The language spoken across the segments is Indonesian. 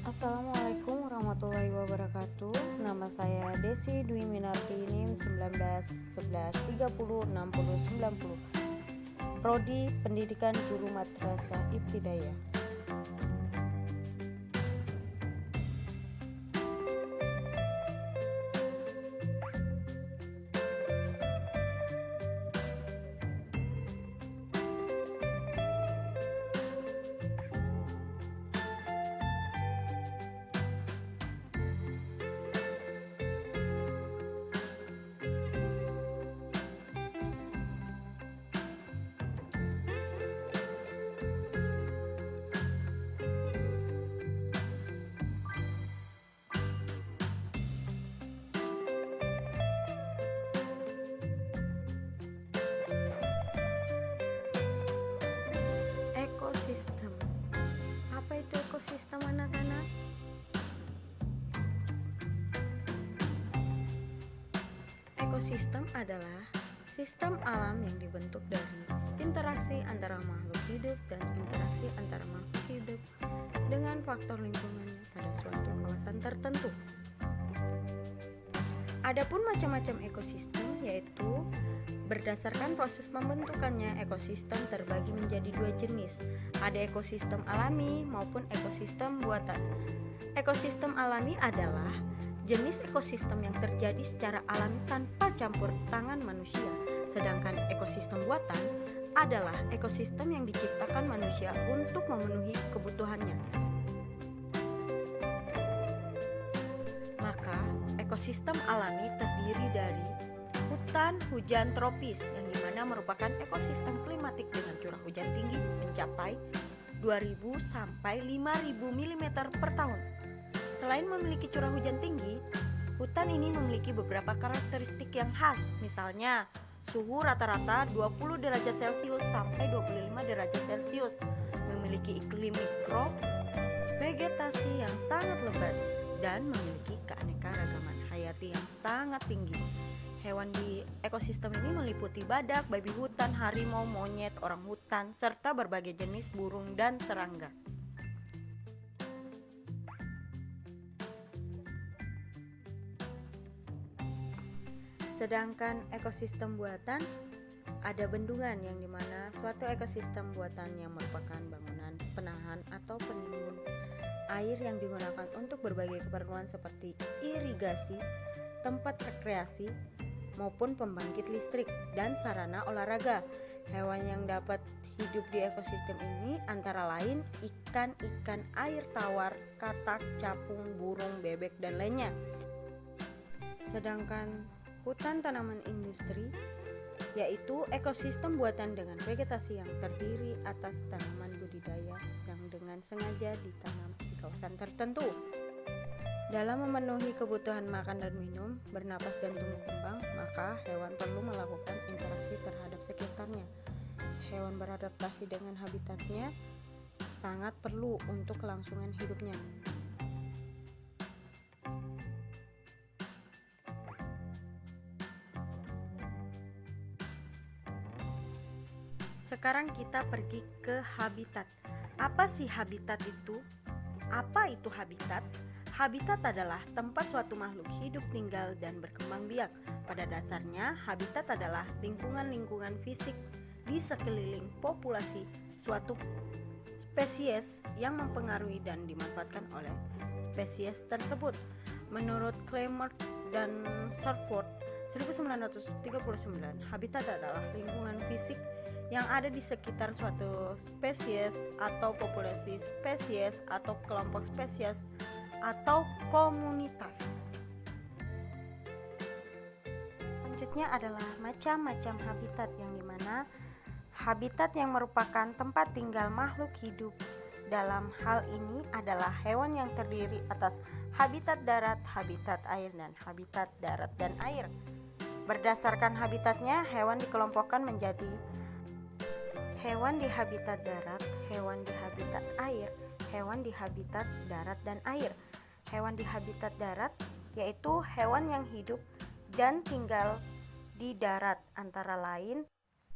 Assalamualaikum warahmatullahi wabarakatuh. Nama saya Desi Dwi Minarti NIM 1911306090. Prodi Pendidikan Guru Madrasah Ibtidaiyah. Ekosistem. Apa itu ekosistem, anak-anak? Ekosistem adalah sistem alam yang dibentuk dari interaksi antara makhluk hidup dan interaksi antara makhluk hidup dengan faktor lingkungannya pada suatu kawasan tertentu. Adapun macam-macam ekosistem yaitu berdasarkan proses pembentukannya, ekosistem terbagi menjadi dua jenis. Ada ekosistem alami maupun ekosistem buatan. Ekosistem alami adalah jenis ekosistem yang terjadi secara alami tanpa campur tangan manusia. Sedangkan ekosistem buatan adalah ekosistem yang diciptakan manusia untuk memenuhi kebutuhannya. Maka, ekosistem alami terdiri dari hutan hujan tropis yang dimana merupakan ekosistem klimatik dengan curah hujan tinggi mencapai 2000 sampai 5000 mm per tahun. Selain memiliki curah hujan tinggi, hutan ini memiliki beberapa karakteristik yang khas. Misalnya, suhu rata-rata 20 derajat Celcius sampai 25 derajat Celcius, memiliki iklim mikro, vegetasi yang sangat lebat, dan memiliki keanekaragaman hayati yang sangat tinggi. Hewan di ekosistem ini meliputi badak, babi hutan, harimau, monyet, orang hutan, serta berbagai jenis burung dan serangga. Sedangkan ekosistem buatan ada bendungan yang dimana suatu ekosistem buatan yang merupakan bangunan penahan atau penimbun air yang digunakan untuk berbagai keperluan seperti irigasi, tempat rekreasi, maupun pembangkit listrik dan sarana olahraga. Hewan yang dapat hidup di ekosistem ini antara lain ikan air tawar, katak, capung, burung, bebek, dan lainnya. Sedangkan hutan tanaman industri yaitu ekosistem buatan dengan vegetasi yang terdiri atas tanaman budidaya yang dengan sengaja ditanam di kawasan tertentu. Dalam memenuhi kebutuhan makan dan minum, bernapas dan tumbuh kembang, maka hewan perlu melakukan interaksi terhadap sekitarnya. Hewan beradaptasi dengan habitatnya sangat perlu untuk kelangsungan hidupnya. Sekarang kita pergi ke habitat. Apa sih habitat itu? Apa itu habitat? Habitat adalah tempat suatu makhluk hidup tinggal dan berkembang biak. Pada dasarnya, habitat adalah lingkungan-lingkungan fisik di sekeliling populasi suatu spesies yang mempengaruhi dan dimanfaatkan oleh spesies tersebut. Menurut Clemart dan Shortford 1939, habitat adalah lingkungan fisik yang ada di sekitar suatu spesies atau populasi spesies atau kelompok spesies atau komunitas. Selanjutnya adalah macam-macam habitat yang dimana habitat yang merupakan tempat tinggal makhluk hidup. Dalam hal ini adalah hewan yang terdiri atas habitat darat, habitat air, dan habitat darat dan air. Berdasarkan habitatnya, hewan dikelompokkan menjadi hewan di habitat darat, hewan di habitat air, hewan di habitat darat dan air. Hewan di habitat darat yaitu hewan yang hidup dan tinggal di darat, antara lain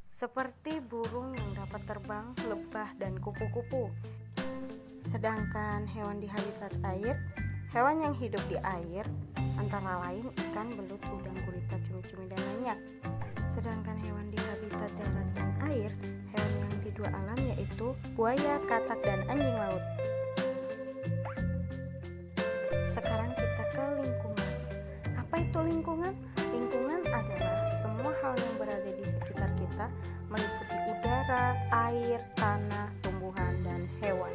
seperti burung yang dapat terbang, lebah, dan kupu-kupu. Sedangkan hewan di habitat air, hewan yang hidup di air antara lain ikan, belut, udang, gurita, cumi-cumi, dan lainnya. Sedangkan hewan di habitat darat dan air, hewan yang di dua alam yaitu buaya, katak, dan anjing laut. Sekarang kita ke lingkungan. Apa itu lingkungan? Lingkungan adalah semua hal yang berada di sekitar kita, meliputi udara, air, tanah, tumbuhan, dan hewan.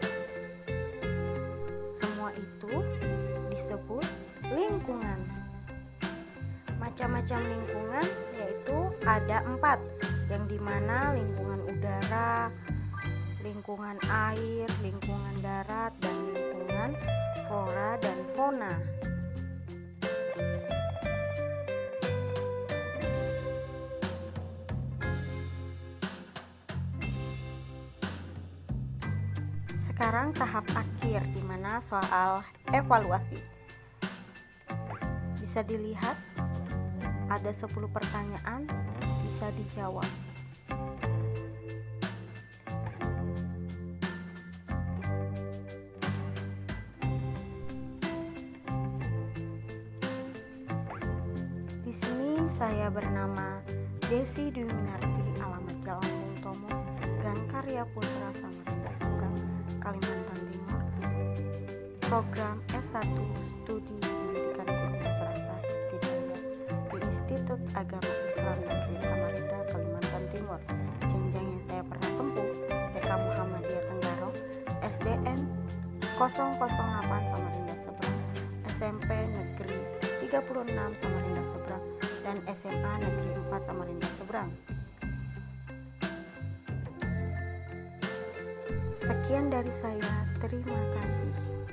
Semua itu disebut lingkungan. Macam-macam lingkungan yaitu ada 4, yang dimana lingkungan udara, lingkungan air, lingkungan darat, dan lingkungan flora dan fauna. Sekarang tahap akhir, di mana soal evaluasi. Bisa dilihat ada 10 pertanyaan, bisa dijawab. Di sini saya bernama Desi Dwi Minarti, alamat Jalan Bung Tomo, Gang Karya Putra, Samarinda Seberang, Kalimantan Timur. Program S1 Studi Pendidikan Guru Madrasah Ibtidaiyah di Institut Agama Islam Negeri Samarinda, Kalimantan Timur. Jenjang yang saya pernah tempuh TK Muhammadiyah Tenggarong, SDN 008 Samarinda Seberang, SMP Negeri 36 Samarinda Seberang, dan SMA Negeri 4 Samarinda Seberang. Sekian dari saya, terima